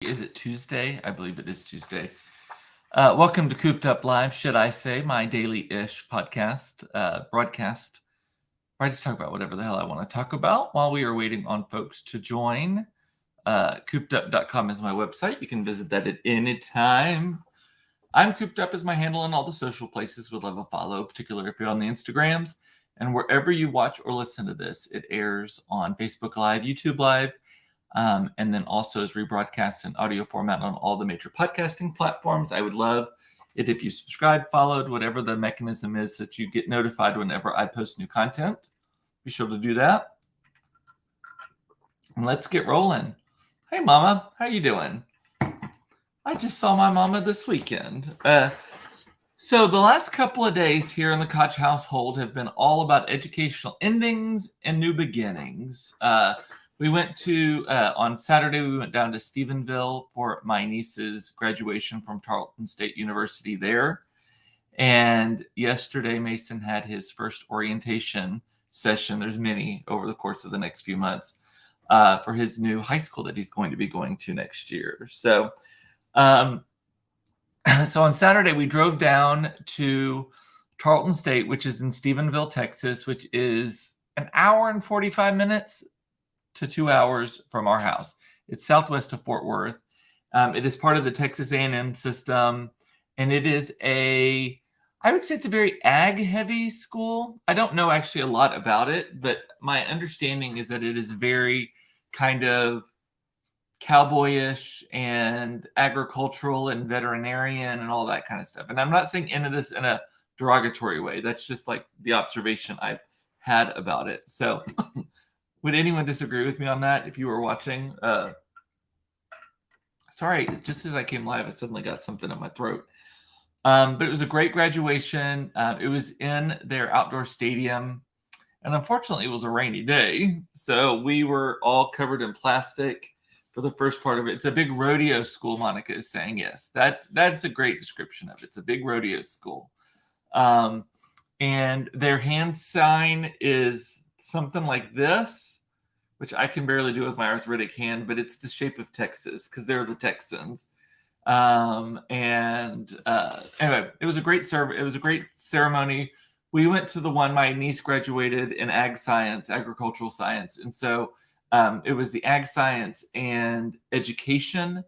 Is it Tuesday? I believe it is Tuesday. Welcome to Cooped Up Live, should I say, my daily-ish podcast, broadcast, where I just talk about whatever the hell I want to talk about while we are waiting on folks to join. Coopedup.com is my website. You can visit that at any time. I'm Cooped Up is my handle in all the social places. Would love a follow, particularly if you're on the Instagrams. And wherever you watch or listen to this, it airs on Facebook Live, YouTube Live, and then also is rebroadcast in audio format on all the major podcasting platforms. I would love it if you subscribe, followed, whatever the mechanism is, so that you get notified whenever I post new content. Be sure to do that. And let's get rolling. Hey, Mama, how you doing? I just saw my mama this weekend. So the last couple of days here in the Koch household have been all about educational endings and new beginnings. We went to, on Saturday, we went down to Stephenville for my niece's graduation from Tarleton State University there. And yesterday, Mason had his first orientation session. There's many over the course of the next few months for his new high school that he's going to be going to next year. So on Saturday, we drove down to Tarleton State, which is in Stephenville, Texas, which is an hour and 45 minutes to 2 hours from our house. It's southwest of Fort Worth. It is part of the Texas A&M system, and it is I would say it's a very ag-heavy school. I don't know actually a lot about it, but my understanding is that it is very kind of cowboyish and agricultural and veterinarian and all that kind of stuff. And I'm not saying any of this in a derogatory way. That's just like the observation I've had about it. So would anyone disagree with me on that if you were watching? Sorry, just as I came live, I suddenly got something in my throat. But it was a great graduation. It was in their outdoor stadium. And unfortunately, it was a rainy day. So we were all covered in plastic for the first part of it. It's a big rodeo school, Monica is saying. Yes, that's a great description of it. It's a big rodeo school. And their hand sign is something like this, which I can barely do with my arthritic hand, but it's the shape of Texas because they're the Texans. Anyway, it was a great It was a great ceremony. We went to the one my niece graduated in agricultural science. And so it was the ag science and education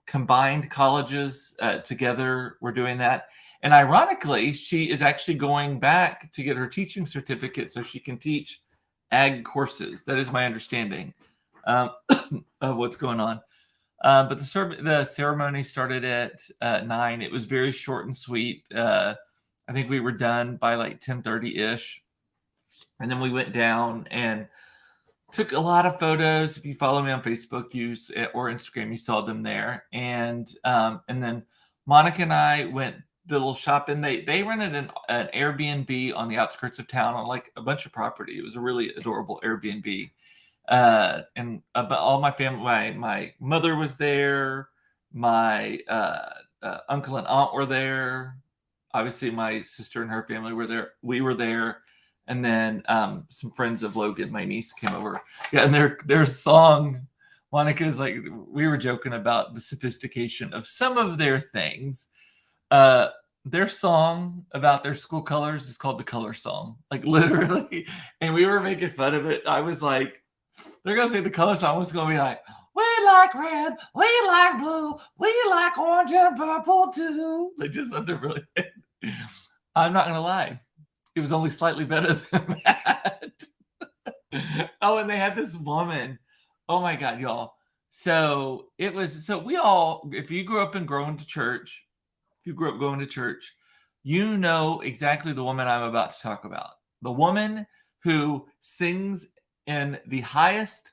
combined colleges together were doing that. And ironically, she is actually going back to get her teaching certificate so she can teach ag courses. That is my understanding of what's going on. But the ceremony started at 9. It was very short and sweet. I think we were done by like 10:30-ish. And then we went down and took a lot of photos. If you follow me on Facebook or Instagram, you saw them there. And then Monica and I went the little shopping. They rented an Airbnb on the outskirts of town on like a bunch of property. It was a really adorable Airbnb. And all my family, my mother was there, my uncle and aunt were there. Obviously, my sister and her family were there. We were there. And then some friends of Logan, my niece, came over. Yeah, and their song, Monica is like, we were joking about the sophistication of some of their things. Their song about their school colors is called the Color Song, like literally. And we were making fun of it. I was like, they're going to say the Color Song was going to be like, we like red, we like blue, we like orange and purple too. Like just something really. I'm not going to lie. It was only slightly better than that. Oh, and they had this woman. Oh my God, y'all. So we all, if you grew up going to church, you know exactly the woman I'm about to talk about. The woman who sings in the highest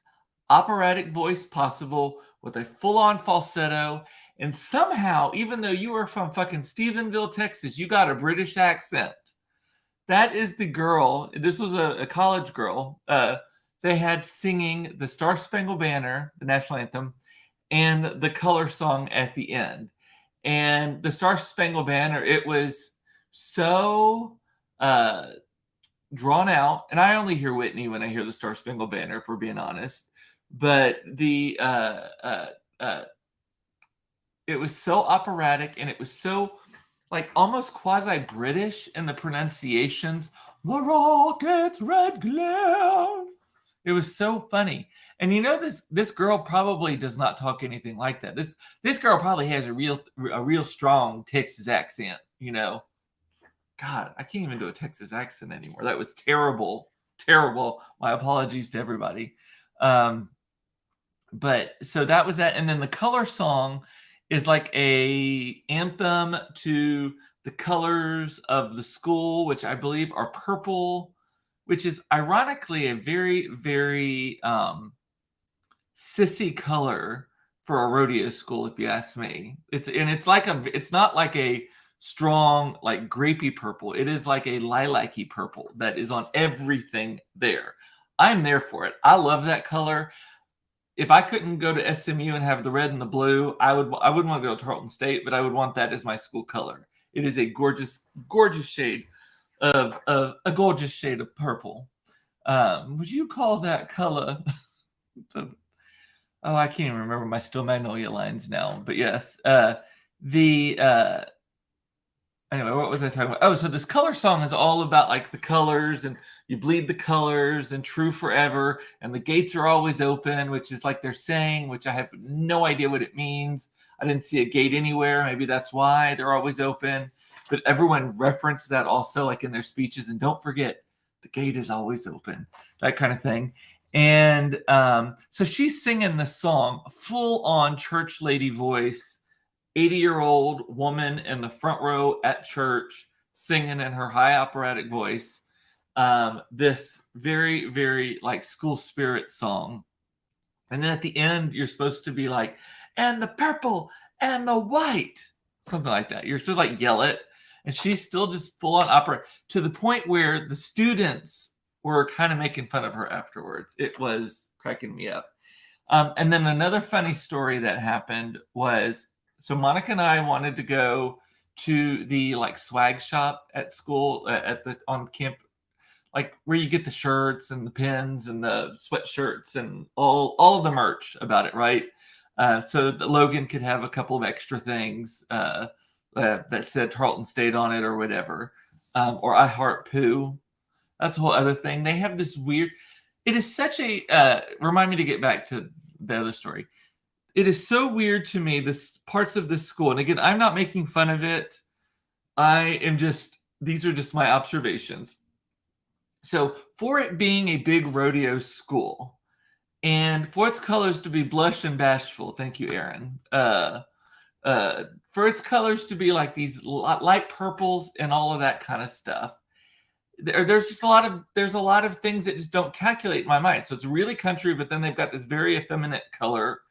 operatic voice possible with a full-on falsetto. And somehow, even though you are from fucking Stephenville, Texas, you got a British accent. That is the girl. This was a college girl. They had singing the Star Spangled Banner, the national anthem, and the Color Song at the end. And the Star Spangled Banner, it was so drawn out. And I only hear Whitney when I hear the Star Spangled Banner, if we're being honest. But the it was so operatic, and it was so like almost quasi British in the pronunciations. The rocket's red glare. It was so funny. And you know, this girl probably does not talk anything like that. This girl probably has a real strong Texas accent, you know. God, I can't even do a Texas accent anymore. That was terrible. Terrible. My apologies to everybody. But so that was that. And then the color song is like a anthem to the colors of the school, which I believe are purple, which is ironically a very, very sissy color for a rodeo school, if you ask me. It's not like a strong, like grapey purple. It is like a lilac-y purple that is on everything there. I'm there for it. I love that color. If I couldn't go to SMU and have the red and the blue, I wouldn't want to go to Tarleton State, but I would want that as my school color. It is a gorgeous, gorgeous shade of a gorgeous shade of purple. Would you call that color? Oh, I can't even remember my Still Magnolia lines now, but yes. Anyway, what was I talking about? Oh, so this color song is all about like the colors, and you bleed the colors, and true forever, and the gates are always open, which is like they're saying, which I have no idea what it means. I didn't see a gate anywhere. Maybe that's why they're always open. But everyone referenced that also, like in their speeches. And don't forget, the gate is always open, that kind of thing. And so she's singing this song, full on church lady voice. 80-year-old woman in the front row at church singing in her high operatic voice this very, very like school spirit song. And then at the end, you're supposed to be like, and the purple and the white, something like that. You're supposed to like yell it. And she's still just full on opera to the point where the students were kind of making fun of her afterwards. It was cracking me up. And then another funny story that happened was, so Monica and I wanted to go to the like swag shop at school on camp, like where you get the shirts and the pins and the sweatshirts and all of the merch about it, right? So that Logan could have a couple of extra things that said Tarleton State on it or whatever, or I Heart Pooh. That's a whole other thing. They have this weird. It is such a remind me to get back to the other story. It is so weird to me, this parts of this school. And again, I'm not making fun of it. These are just my observations. So for it being a big rodeo school and for its colors to be blush and bashful, thank you, Aaron. For its colors to be like these light purples and all of that kind of stuff. There's a lot of things that just don't calculate in my mind. So it's really country, but then they've got this very effeminate color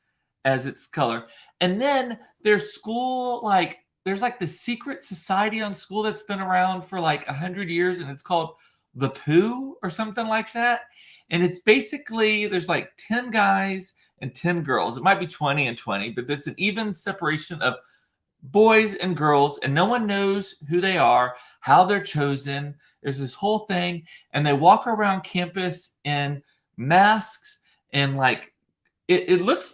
as its color. And then there's school, like there's like the secret society on school that's been around for like 100 years, and it's called the Pooh or something like that. And it's basically there's like 10 guys and 10 girls. It might be 20 and 20, but it's an even separation of boys and girls, and no one knows who they are, how they're chosen. There's this whole thing, and they walk around campus in masks and like it looks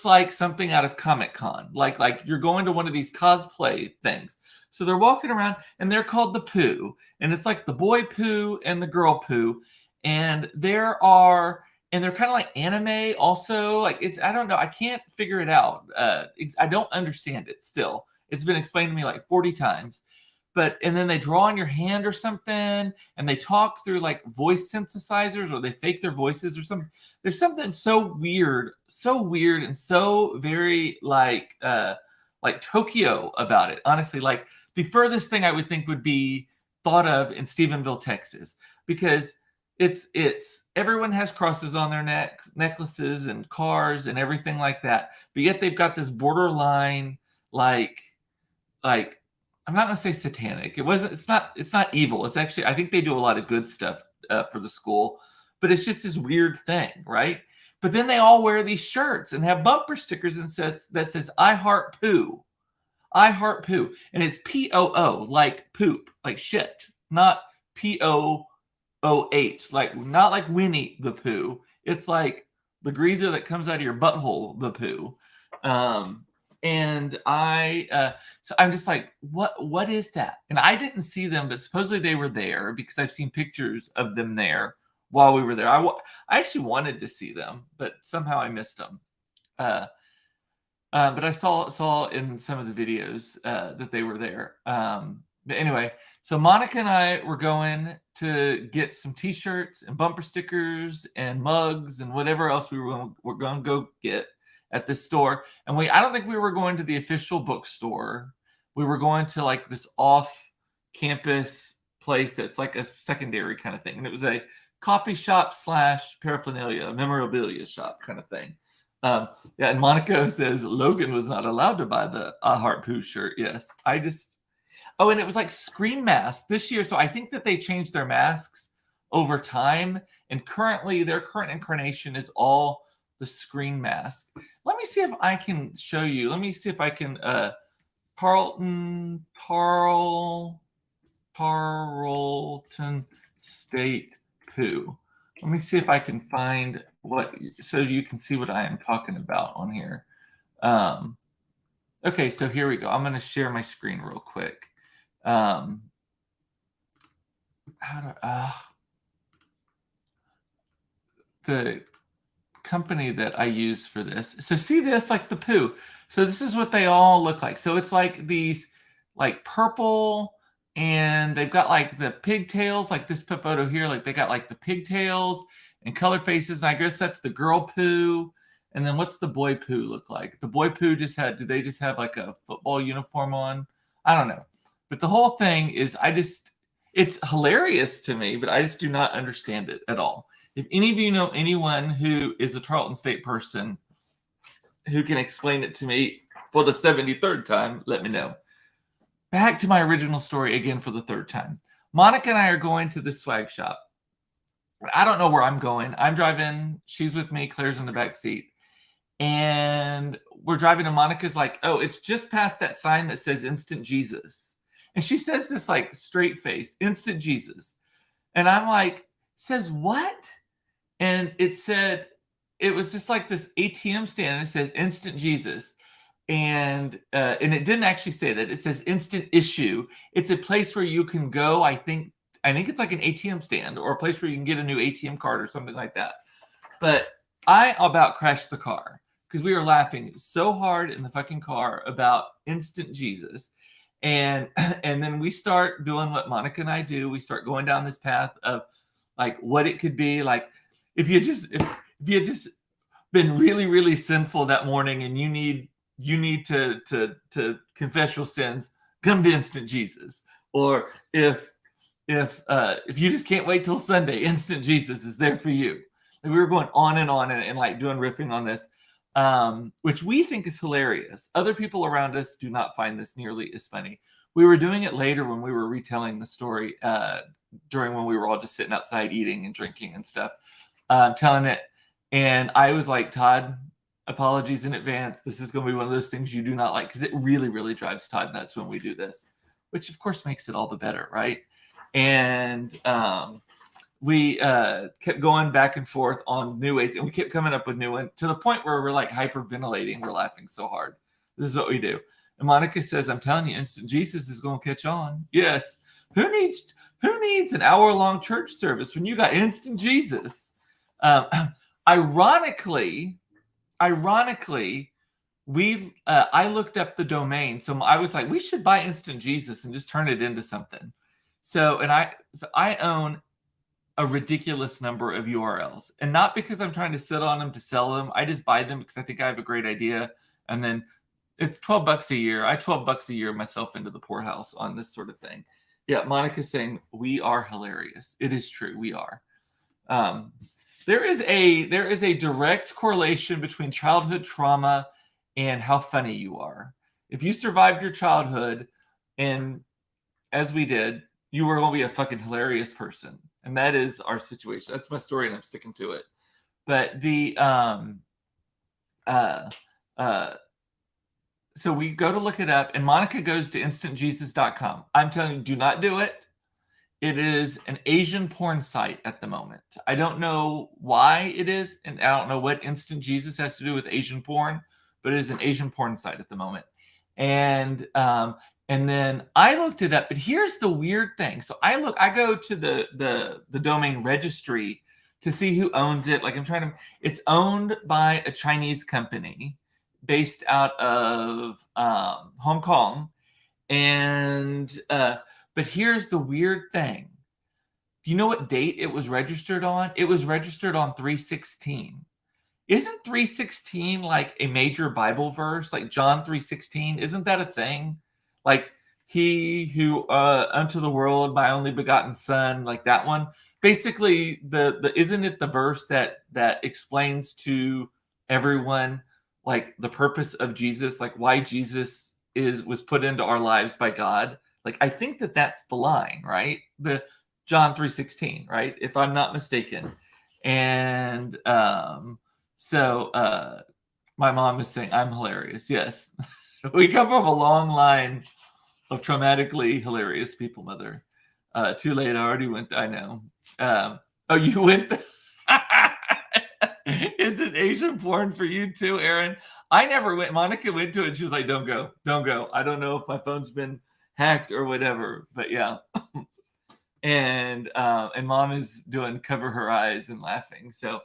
like something out of Comic-Con. Like you're going to one of these cosplay things. So they're walking around and they're called the Pooh. And it's like the boy Pooh and the girl Pooh. And they're kind of like anime also. Like I don't know. I can't figure it out. I don't understand it still. It's been explained to me like 40 times. And then they draw on your hand or something, and they talk through like voice synthesizers, or they fake their voices or something. There's something so weird and so very like Tokyo about it. Honestly, like the furthest thing I would think would be thought of in Stephenville, Texas, because it's everyone has crosses on their necklaces and cars and everything like that. But yet they've got this borderline like I'm not going to say satanic. It's not evil. It's actually, I think they do a lot of good stuff for the school, but it's just this weird thing, right? But then they all wear these shirts and have bumper stickers that says I Heart Pooh. I Heart Pooh. And it's P-O-O, like poop, like shit, not P-O-O-H, like not like Winnie the Pooh. It's like the greaser that comes out of your butthole, the poo. And so I'm just like, what is that? And I didn't see them, but supposedly they were there because I've seen pictures of them there while we were there. I actually wanted to see them, but somehow I missed them. But I saw in some of the videos that they were there. But anyway, so Monica and I were going to get some T-shirts and bumper stickers and mugs and whatever else we were going to go get at this store. And I don't think we were going to the official bookstore. We were going to like this off-campus place that's like a secondary kind of thing. And it was a coffee shop / paraphernalia, memorabilia shop kind of thing. Yeah, and Monica says Logan was not allowed to buy the I Heart Pooh shirt. Yes, oh, and it was like screen masks this year. So I think that they changed their masks over time. And currently, their current incarnation is all the screen mask. Let me see if I can show you. Let me see if I can. Tarleton State Pooh. Let me see if I can find so you can see what I am talking about on here. Okay, so here we go. I'm going to share my screen real quick. The company that I use for this. So see this, like the poo. So this is what they all look like. So it's like these like purple, and they've got like the pigtails, like this photo here, like they got like the pigtails and colored faces. And I guess that's the girl poo. And then what's the boy poo look like? The boy poo do they just have like a football uniform on? I don't know. But the whole thing is, it's hilarious to me, but I just do not understand it at all. If any of you know anyone who is a Tarleton State person who can explain it to me for the 73rd time, let me know. Back to my original story again for the third time. Monica and I are going to this swag shop. I don't know where I'm going. I'm driving. She's with me. Claire's in the back seat. And we're driving, and Monica's like, oh, it's just past that sign that says Instant Jesus. And she says this like straight-faced, Instant Jesus. And I'm like, says what? And it was just like this ATM stand, and it said Instant Jesus. And it didn't actually say that. It says Instant Issue. It's a place where you can go, I think it's like an ATM stand, or a place where you can get a new ATM card or something like that. But I about crashed the car because we were laughing so hard in the fucking car about Instant Jesus. And then we start doing what Monica and I do. We start going down this path of like what it could be. Like if you just been really, really sinful that morning and you need to confess your sins, come to Instant Jesus. Or if you just can't wait till Sunday, Instant Jesus is there for you. And we were going on and like doing riffing on this, which we think is hilarious. Other people around us do not find this nearly as funny. We were doing it later when we were retelling the story during when we were all just sitting outside eating and drinking and stuff, telling it. And I was like, Todd, apologies in advance. This is going to be one of those things you do not like, because it really, really drives Todd nuts when we do this, which of course makes it all the better, right? And we kept going back and forth on new ways, and we kept coming up with new ones to the point where we're like hyperventilating. We're laughing so hard. This is what we do. And Monica says, I'm telling you, Instant Jesus is going to catch on. Yes. Who needs an hour-long church service when you got Instant Jesus? Ironically, I looked up the domain. So I was like, we should buy Instant Jesus and just turn it into something. So I own a ridiculous number of URLs, and not because I'm trying to sit on them to sell them. I just buy them because I think I have a great idea. And then it's $12 a year. I $12 a year myself into the poorhouse on this sort of thing. Yeah. Monica's saying we are hilarious. It is true. We are. There is a direct correlation between childhood trauma and how funny you are. If you survived your childhood, and as we did, you were going to be a fucking hilarious person. And that is our situation. That's my story, and I'm sticking to it. But so we go to look it up, and Monica goes to instantjesus.com. I'm telling you, do not do it. It is an Asian porn site at the moment. I don't know why it is, and I don't know what Instant Jesus has to do with Asian porn, but it is an Asian porn site at the moment. And then I looked it up, but here's the weird thing. So I go to the domain registry to see who owns it. Like it's owned by a Chinese company based out of Hong Kong, and but here's the weird thing. Do you know what date it was registered on? It was registered on 316. Isn't 316 like a major Bible verse? Like John 316? Isn't that a thing? Like he who unto the world my only begotten son, like that one. Basically, the isn't it the verse that explains to everyone like the purpose of Jesus, like why Jesus was put into our lives by God? Like I think that's the line, right? The John 3:16, right? If I'm not mistaken. And so my mom is saying I'm hilarious. Yes. We come from a long line of traumatically hilarious people, Mother. Too late. I already went. I know. Oh, you went. Is it Asian porn for you too, Aaron? I never went. Monica went to it. She was like, "Don't go, don't go." I don't know if my phone's been hacked or whatever, but yeah. And Mom is doing cover her eyes and laughing. So,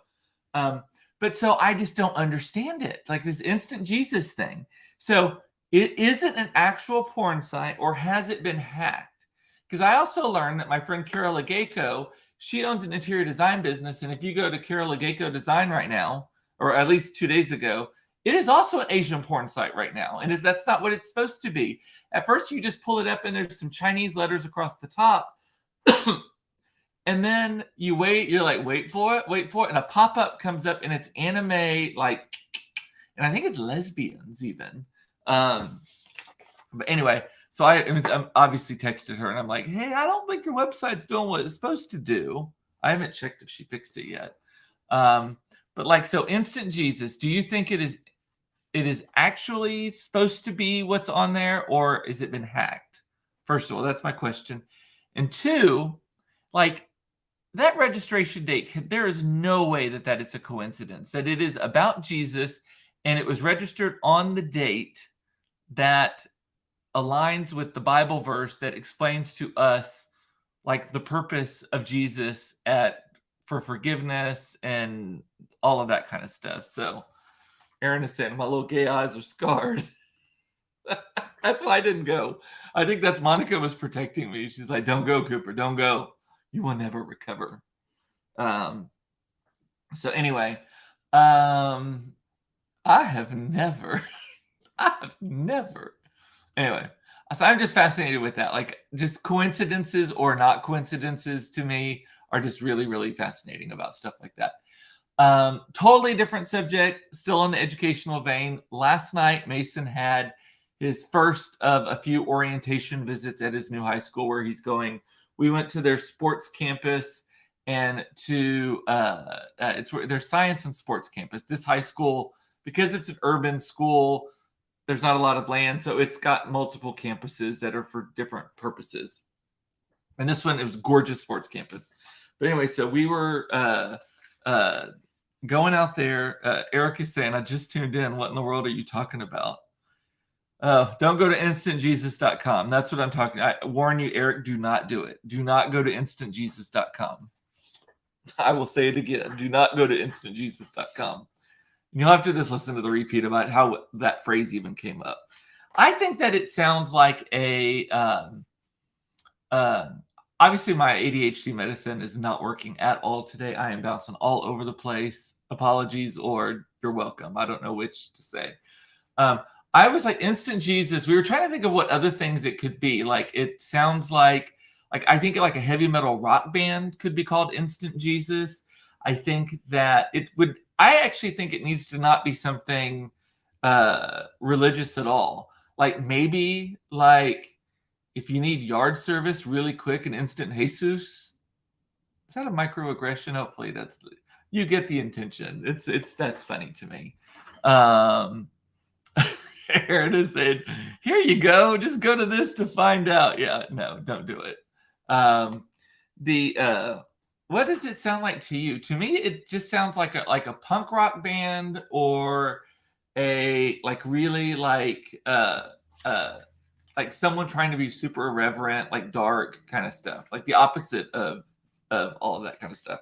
but so I just don't understand it. Like this Instant Jesus thing. So is it an actual porn site or has it been hacked? Because I also learned that my friend Carol Legayco, she owns an interior design business. And if you go to Carol Legayco Design right now, or at least 2 days ago, it is also an Asian porn site right now. And that's not what it's supposed to be. At first, you just pull it up and there's some Chinese letters across the top. And then you wait, you're like, wait for it. And a pop-up comes up and it's anime, like, and I think it's lesbians even. But anyway, so I obviously texted her and I'm like, hey, I don't think your website's doing what it's supposed to do. I haven't checked if she fixed it yet. But like, so Instant Jesus, do you think it is actually supposed to be what's on there, or is it been hacked? First of all, that's my question. And two, like that registration date, there is no way that is a coincidence, that it is about Jesus and it was registered on the date that aligns with the Bible verse that explains to us like the purpose of Jesus for forgiveness and all of that kind of stuff. So Aaron is saying my little gay eyes are scarred. That's why I didn't go. I think that's Monica was protecting me. She's like, don't go, Cooper, don't go. You will never recover. So anyway, I have never. Anyway, so I'm just fascinated with that. Like just coincidences or not coincidences to me are just really, really fascinating about stuff like that. Totally different subject, still in the educational vein. Last night, Mason had his first of a few orientation visits at his new high school where he's going. We went to their sports campus and to it's their science and sports campus. This high school, because it's an urban school, there's not a lot of land, so it's got multiple campuses that are for different purposes. And this one, it was gorgeous sports campus. But anyway, so we were going out there. Eric is saying, I just tuned in. What in the world are you talking about? Don't go to instantjesus.com. That's what I'm talking. I warn you, Eric, do not do it. Do not go to instantjesus.com. I will say it again. Do not go to instantjesus.com. You'll have to just listen to the repeat about how that phrase even came up. I think that it sounds like a obviously my ADHD medicine is not working at all today. I am bouncing all over the place. Apologies or you're welcome. I don't know which to say. I was like Instant Jesus. We were trying to think of what other things it could be. Like it sounds like I think like a heavy metal rock band could be called Instant Jesus. I think that it would. I actually think it needs to not be something religious at all. Like maybe like if you need yard service really quick and Instant Jesus. Is that a microaggression? Hopefully that's you get the intention. That's funny to me. Aaron has said, here you go. Just go to this to find out. Yeah, no, don't do it. the what does it sound like to you? To me, it just sounds like a punk rock band, or a really like someone trying to be super irreverent, like dark kind of stuff, like the opposite of all of that kind of stuff.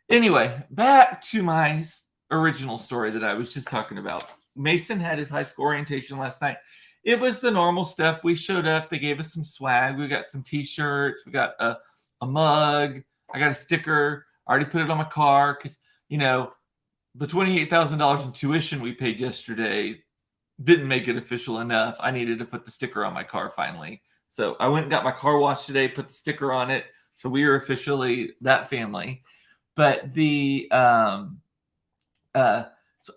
Anyway, back to my original story that I was just talking about. Mason had his high school orientation last night. It was the normal stuff. We showed up. They gave us some swag. We got some T-shirts. We got a mug. I got a sticker. I already put it on my car because, the $28,000 in tuition we paid yesterday didn't make it official enough. I needed to put the sticker on my car finally. So I went and got my car washed today, put the sticker on it. So we are officially that family. But so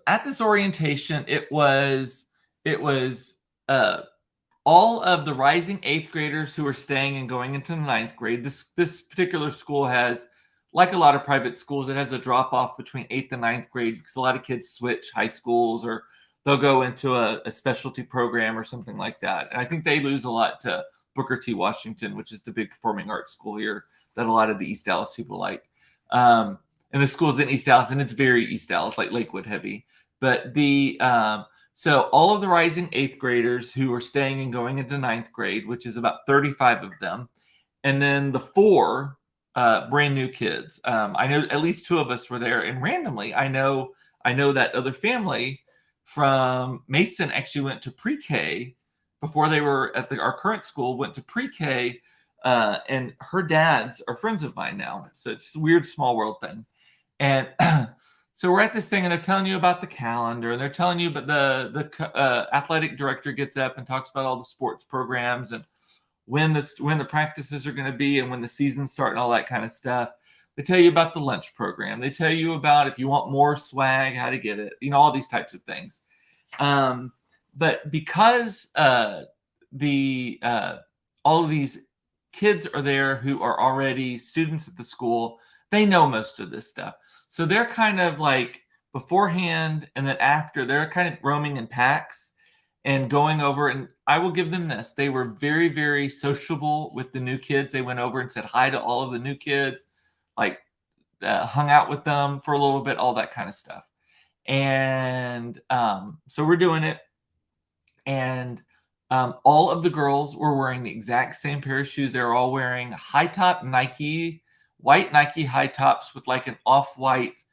at this orientation, it was all of the rising 8th graders who are staying and going into the 9th grade. This particular school has, like a lot of private schools, it has a drop off between 8th and 9th grade because a lot of kids switch high schools, or they'll go into a specialty program or something like that. And I think they lose a lot to Booker T. Washington, which is the big performing arts school here that a lot of the East Dallas people like. And the school's in East Dallas, and it's very East Dallas, like Lakewood heavy. But so all of the rising 8th graders who are staying and going into 9th grade, which is about 35 of them, and then the 4 brand new kids. I know at least 2 of us were there, and randomly, I know that other family from Mason actually went to pre-K before they were at our current school, went to pre-K, and her dads are friends of mine now. So it's a weird small world thing. And so we're at this thing, and they're telling you about the calendar, and they're telling you, but the athletic director gets up and talks about all the sports programs and when the practices are going to be and when the seasons start and all that kind of stuff. They tell you about the lunch program. They tell you about if you want more swag, how to get it, all these types of things. But because all of these kids are there who are already students at the school, they know most of this stuff. So they're kind of like beforehand and then after, they're kind of roaming in packs and going over. And I will give them this. They were very, very sociable with the new kids. They went over and said hi to all of the new kids, like hung out with them for a little bit, all that kind of stuff. And so we're doing it. And all of the girls were wearing the exact same pair of shoes. They were all wearing high top Nike, white Nike high tops with like an off-white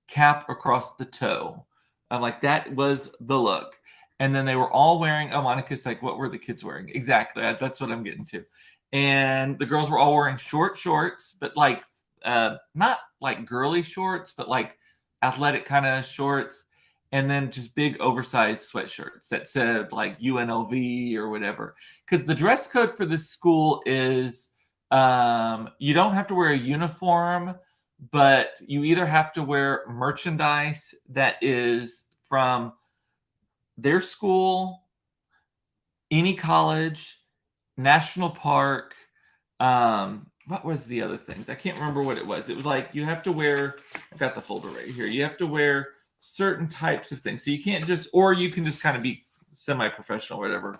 cap across the toe. Like that was the look. And then they were all wearing, Monica's like, what were the kids wearing? Exactly. That's what I'm getting to. And the girls were all wearing short shorts, but like, not like girly shorts, but like athletic kind of shorts. And then just big oversized sweatshirts that said like UNLV or whatever. Because the dress code for this school is, you don't have to wear a uniform, but you either have to wear merchandise that is from their school, any college, national park. What was the other things? I can't remember what it was. It was like you have to wear, I've got the folder right here. You have to wear certain types of things. So you can't just, or you can just kind of be semi-professional or whatever.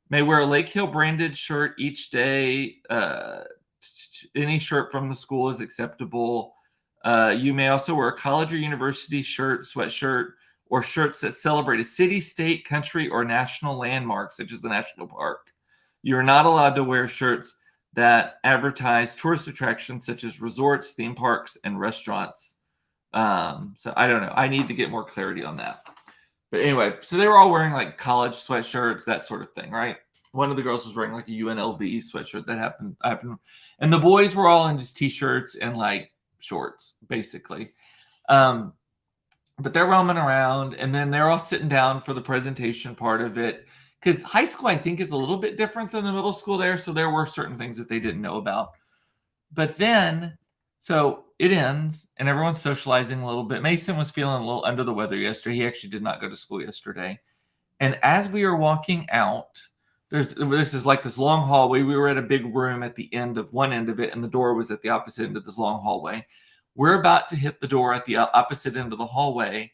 May wear a Lake Hill branded shirt each day. Any shirt from the school is acceptable. You may also wear a college or university shirt, sweatshirt, or shirts that celebrate a city, state, country, or national landmark, such as a national park. You are not allowed to wear shirts that advertise tourist attractions such as resorts, theme parks, and restaurants. So I don't know. I need to get more clarity on that. But anyway, so they were all wearing like college sweatshirts, that sort of thing, right? One of the girls was wearing like a UNLV sweatshirt that happened. And the boys were all in just t-shirts and like shorts, basically. But they're roaming around, and then they're all sitting down for the presentation part of it. Because high school, I think, is a little bit different than the middle school there. So there were certain things that they didn't know about. But then, so it ends, and everyone's socializing a little bit. Mason was feeling a little under the weather yesterday. He actually did not go to school yesterday. And as we are walking out, this is like this long hallway. We were at a big room at the end of one end of it, and the door was at the opposite end of this long hallway. We're about to hit the door at the opposite end of the hallway,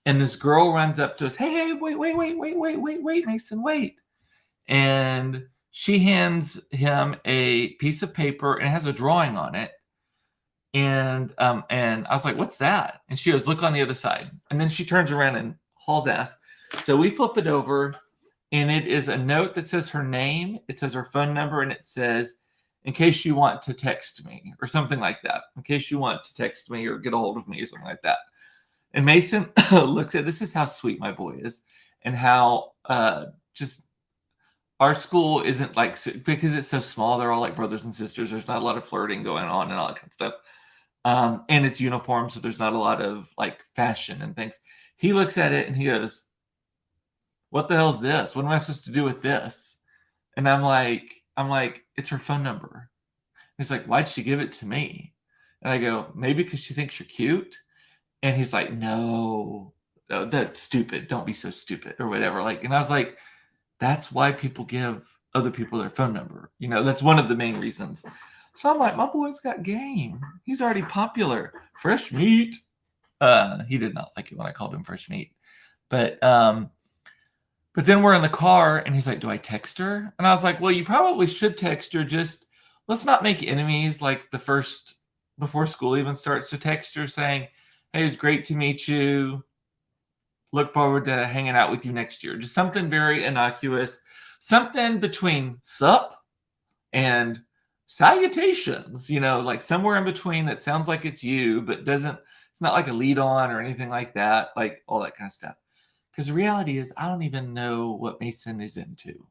and this girl runs up to us. Hey, wait, Mason, wait. And She hands him a piece of paper and it has a drawing on it. And I was like, "What's that?" And she goes, "Look on the other side." And then she turns around and hauls ass. So we flip it over, and it is a note that says her name, it says her phone number, and it says, "In case you want to text me," or something like that. In case you want to text me or get a hold of me or something like that. And Mason looks at this is how sweet my boy is, and how just our school isn't like because it's so small. They're all like brothers and sisters. There's not a lot of flirting going on and all that kind of stuff. And it's uniform, so there's not a lot of like fashion and things. He looks at it and he goes, "What the hell's this? What am I supposed to do with this?" And I'm like, "It's her phone number." He's like, "Why'd she give it to me?" And I go, "Maybe because she thinks you're cute." And he's like, "No, that's stupid. Don't be so stupid," or whatever. Like, and I was like, "That's why people give other people their phone number. You know, that's one of the main reasons." So I'm like, my boy's got game. He's already popular. Fresh meat. He did not like it when I called him fresh meat. But then we're in the car and he's like, "Do I text her?" And I was like, "Well, you probably should text her. Just let's not make enemies like the first before school even starts." So text her saying, "Hey, it's great to meet you. Look forward to hanging out with you next year." Just something very innocuous, something between sup and salutations, you know, like somewhere in between that sounds like it's you, but doesn't, it's not like a lead on or anything like that, like all that kind of stuff. Because the reality is, I don't even know what Mason is into.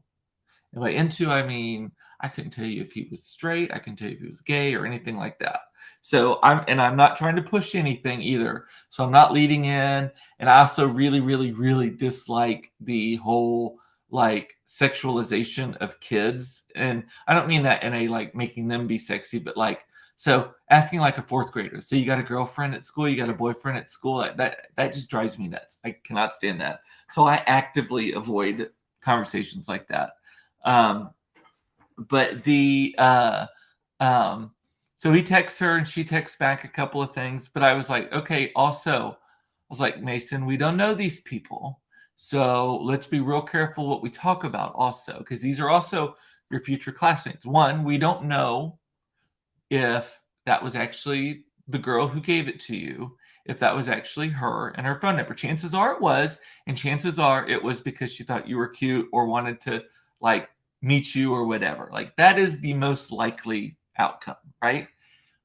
And by into, I mean, I couldn't tell you if he was straight, I couldn't tell you if he was gay or anything like that. So I'm not trying to push anything either. So I'm not leading in. And I also really, really, really dislike the whole like sexualization of kids. And I don't mean that in a like making them be sexy, but like, so asking like a fourth grader, so you got a girlfriend at school, you got a boyfriend at school, that just drives me nuts. I cannot stand that. So I actively avoid conversations like that. Um, but the so he texts her and she texts back a couple of things. But I was like, okay, also, I was like, "Mason, we don't know these people. So let's be real careful what we talk about also, because these are also your future classmates. One, we don't know if that was actually the girl who gave it to you, if that was actually her and her phone number. Chances are it was, and chances are it was because she thought you were cute or wanted to like meet you or whatever. Like that is the most likely outcome, right?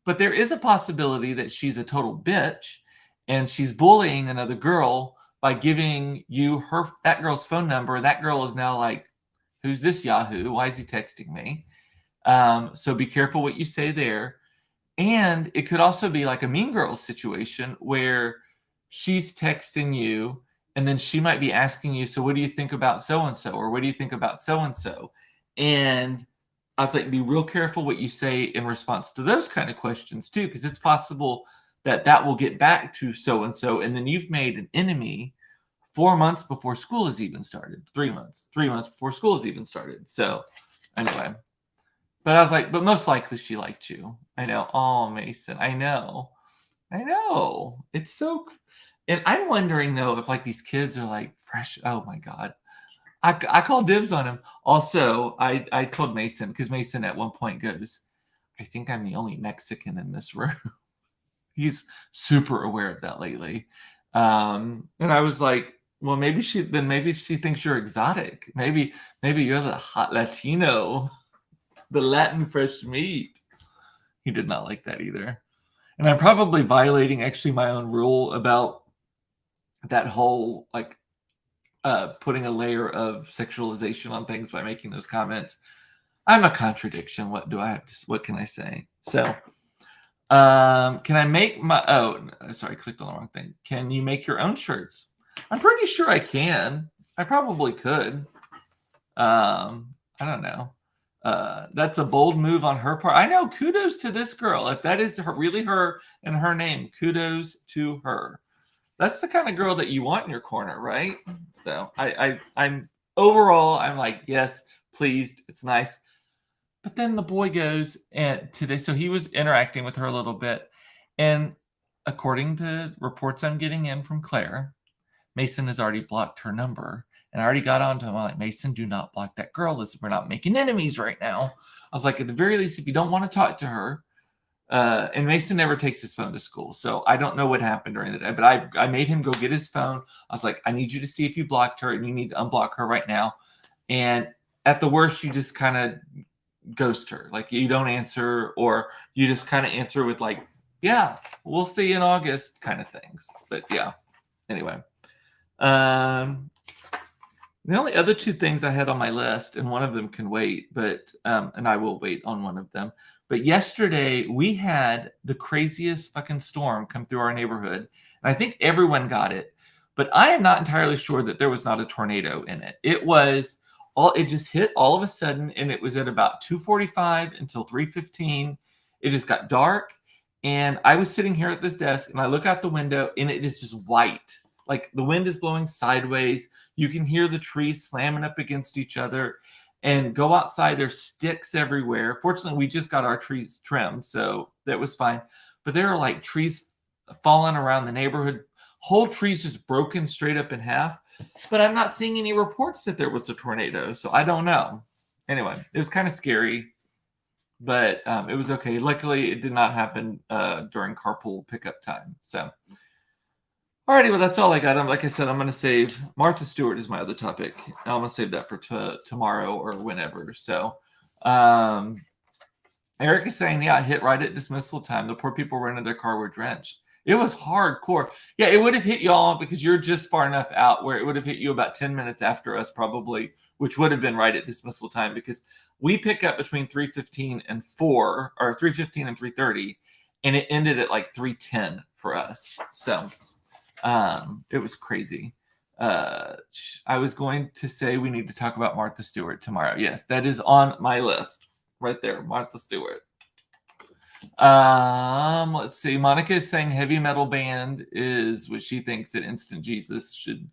But there is a possibility that she's a total bitch and she's bullying another girl by giving you her that girl's phone number. That girl is now like, "Who's this Yahoo? Why is he texting me?" So be careful what you say there. And it could also be like a Mean Girls situation where she's texting you and then she might be asking you, "So what do you think about so and so?" Or "What do you think about so and so?" And I was like, be real careful what you say in response to those kind of questions too, because it's possible that that will get back to so and so. And then you've made an enemy 4 months before school has even started, 3 months before school has even started. So anyway. But I was like, but most likely she liked you. I know. Oh, Mason, I know. I know. It's so. And I'm wondering though if like these kids are like fresh. Oh my God. I call dibs on him. Also, I told Mason, because Mason at one point goes, "I think I'm the only Mexican in this room." He's super aware of that lately. And I was like, well, maybe she thinks you're exotic. Maybe you're the hot Latino, the Latin fresh meat. He did not like that either. And I'm probably violating actually my own rule about that whole like putting a layer of sexualization on things by making those comments. I'm a contradiction. What do I have to? What can I say? So, can I make my? Oh, sorry, I clicked on the wrong thing. Can you make your own shirts? I'm pretty sure I can. I probably could. I don't know. That's a bold move on her part. I know. Kudos to this girl. If that is really her and her name, kudos to her. That's the kind of girl that you want in your corner, right? So I'm overall, I'm like, yes, pleased. It's nice. But then the boy goes and today, so he was interacting with her a little bit. And according to reports I'm getting in from Claire, Mason has already blocked her number. And I already got on to him. I'm like, Mason, do not block that girl. Listen, we're not making enemies right now. I was like, at the very least, if you don't want to talk to her, and Mason never takes his phone to school, so I don't know what happened during the day, but I made him go get his phone. I was like, I need you to see if you blocked her, and you need to unblock her right now. And at the worst, you just kind of ghost her. Like, you don't answer, or you just kind of answer with like, yeah, we'll see you in August kind of things. But yeah, anyway. The only other two things I had on my list, and one of them can wait, but and I will wait on one of them. But yesterday we had the craziest fucking storm come through our neighborhood, and I think everyone got it. But I am not entirely sure that there was not a tornado in it. It just hit all of a sudden, and it was at about 2:45 until 3:15. It just got dark, and I was sitting here at this desk, and I look out the window, and it is just white. Like, the wind is blowing sideways. You can hear the trees slamming up against each other. And go outside, there's sticks everywhere. Fortunately, we just got our trees trimmed, so that was fine. But there are like trees falling around the neighborhood. Whole trees just broken straight up in half. But I'm not seeing any reports that there was a tornado, so I don't know. Anyway, it was kind of scary, but it was okay. Luckily, it did not happen during carpool pickup time. So, alrighty, well, that's all I got. Like I said, I'm going to save Martha Stewart is my other topic. I'm going to save that for tomorrow or whenever. So, Eric is saying, yeah, I hit right at dismissal time. The poor people rented their car were drenched. It was hardcore. Yeah, it would have hit y'all because you're just far enough out where it would have hit you about 10 minutes after us probably, which would have been right at dismissal time because we pick up between 3:15 and 4 or 3:15 and 3:30, and it ended at like 3:10 for us. So it was crazy. I was going to say we need to talk about Martha Stewart tomorrow. Yes, that is on my list right there, Martha Stewart. Let's see. Monica is saying heavy metal band is what she thinks that Instant Jesus should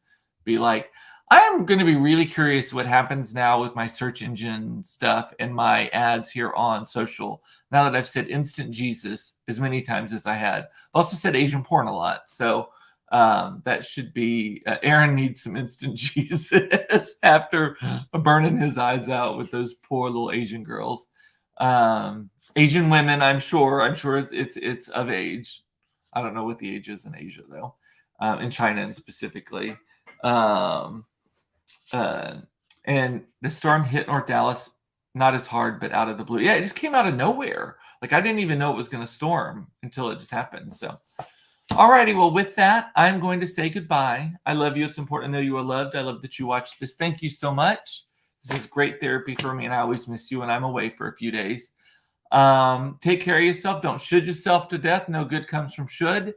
be like. I am going to be really curious what happens now with my search engine stuff and my ads here on social. Now that I've said Instant Jesus as many times as I had, I've also said Asian porn a lot. So that should be Aaron needs some Instant Jesus after burning his eyes out with those poor little Asian girls. Asian women, I'm sure it's of age. I don't know what the age is in Asia though, in China and specifically. And the storm hit North Dallas, not as hard, but out of the blue. Yeah, it just came out of nowhere. Like, I didn't even know it was going to storm until it just happened. So, alrighty, well, with that, I'm going to say goodbye. I love you. It's important to know you are loved. I love that you watched this. Thank you so much. This is great therapy for me, and I always miss you when I'm away for a few days. Take care of yourself. Don't should yourself to death. No good comes from should.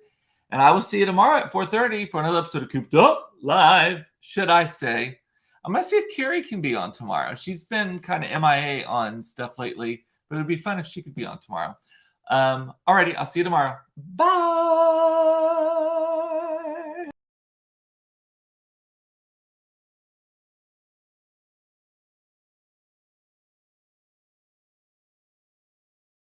And I will see you tomorrow at 4:30 for another episode of Cooped Up Live, should I say. I'm going to see if Carrie can be on tomorrow. She's been kind of MIA on stuff lately, but it would be fun if she could be on tomorrow. Alrighty, I'll see you tomorrow. Bye.